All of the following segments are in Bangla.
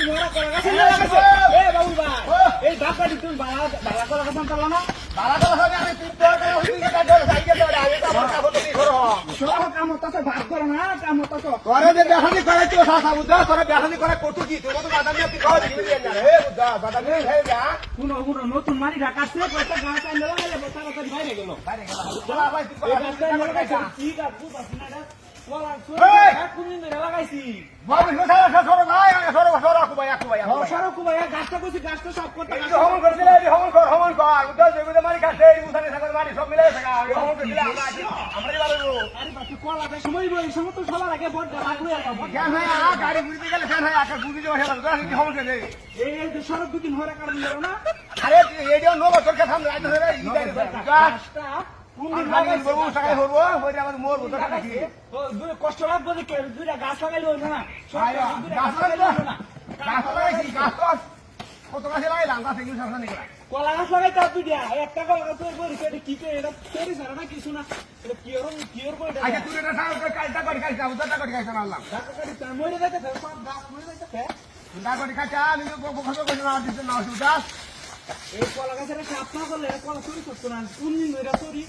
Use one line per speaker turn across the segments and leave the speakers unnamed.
মরা কলা গাছে লাগাইছে এ বাবু ভাই এই ধাক্কাটি তুমি বালা কলা গাছ আনতালা না
বালা কলা হবে আমি তিন দর করে হইছি কি কাজ সাইকে দর আগে তো আমার কাপড় কি করো
সব কাম হতাছে ভাগ করো না কাম হতাছে
করে যে দেখানি করে তো সাসা বুদ্ধা করে দেখানি করে কটু কি তুমি তো বাদামি আপনি খাও দিবি না হে বুদ্ধা বাদামি খাই যা
শুনো শুনো নতুন মারি ঢাকাছে কয়টা গাছ আনলে লাগাইলে বসা কথা বাইরে গেল
চলা ভাই তুই
এই গাছটা লাগাইছে কি গাছ বুঝাছ না এটা কলা কোন দিন ধরে লাগাইছি
বাবু সারা সরো ভাই সরো ভাই
সরকু ভাই গাছটা কইছি গাছটা সব করতে
হমন করে দিলে হমন কর বুদ্ধা দেবুদা মারি কাছে এই মুসানি সাগর মারি সব মিলে থাকা হমন করে দিলে আমরাই ভালো
আরে বাকি কলাটা সময় বই সময় তো সবার আগে বড় লাগলো আর
কেন ভাই গাড়ি ঘুরতে গেলে কেন ভাই আকাশ বুঝি যাবে সেটা তো হমন করে দে
এই যে সরক দুদিন হরে কারণ দিল না
আরে এডিও নো বছর কে সামনে আইতে হবে এই
গাছটা কোন দিন
লাগাই বউ সাকাই হবো ওইটা আমার মোর বুদ্ধা কাটি
তো দুই কষ্ট লাগবে যে দুইটা গাছ লাগাইলে হইল না
গাছ লাগাইলো না গাছ লাগাইছি গাছ কত গাছে লাগাইলাম গাছে কিছু শাসন নেই
কলা গাছ লাগাইতে তুই দিয়া একটা কলা গাছ বলি সেটা কি করে এটা তৈরি ছাড়া না কিছু না এটা কিওর করে
আচ্ছা তুই এটা সারা কাইটা করে খাইছা বুদ্ধা করে খাইছা আল্লাহ
ঢাকা কাটি মরে যাইতে সব গাছ মরে যাইতে
বুদ্ধা করে খাইছা আমি তো বকবক করে না দিতে না সুদা
এই কলা গাছের সাপ না করলে কলা চুরি করতো না কোন দিন ধরে চুরি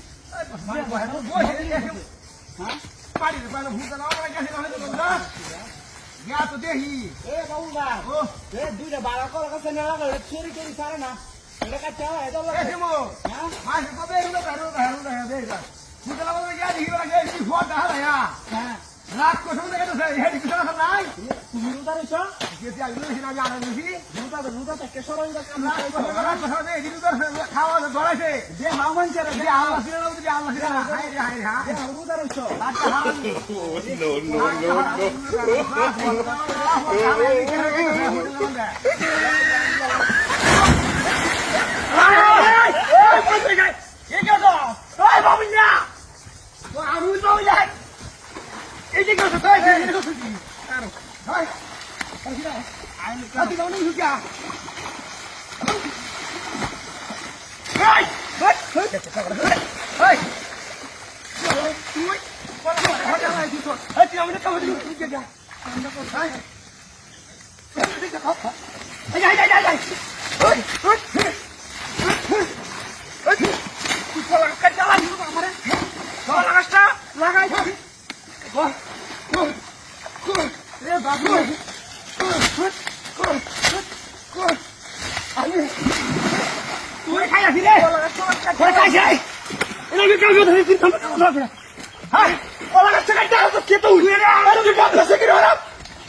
হ্যাঁ
পাড়ি পাড়ি ভূতা না আমার কাছে না তো না গিয়া তো দেহি
এ বাবু বা
ও
এ দুইটা বাড়া কলা গাছে না লাগালে চুরি করি ছাড়ে না এটা কাছে এটা
এসে মো
হ্যাঁ
মাস কবে এগুলো কারো দেইবা ভূতা না বলে গিয়া দিহি বলা গিয়া কি ফোন দেখা না
হ্যাঁ
রাত কত থেকে তো হেডি কিছু না নাই
তুমি রুদা রইছো
যেতে আইলো সিনা আমি আনা দিছি
রুদা থেকে সরাই দা কাম
রাত কথা দে এদিকে তো খাওয়া ধরাইছে
যে মামান চারে
যে আল্লাহ সিনা যে আল্লাহ সিনা হাই রে হাই হ্যাঁ
রুদা রইছো
খেতে উঠে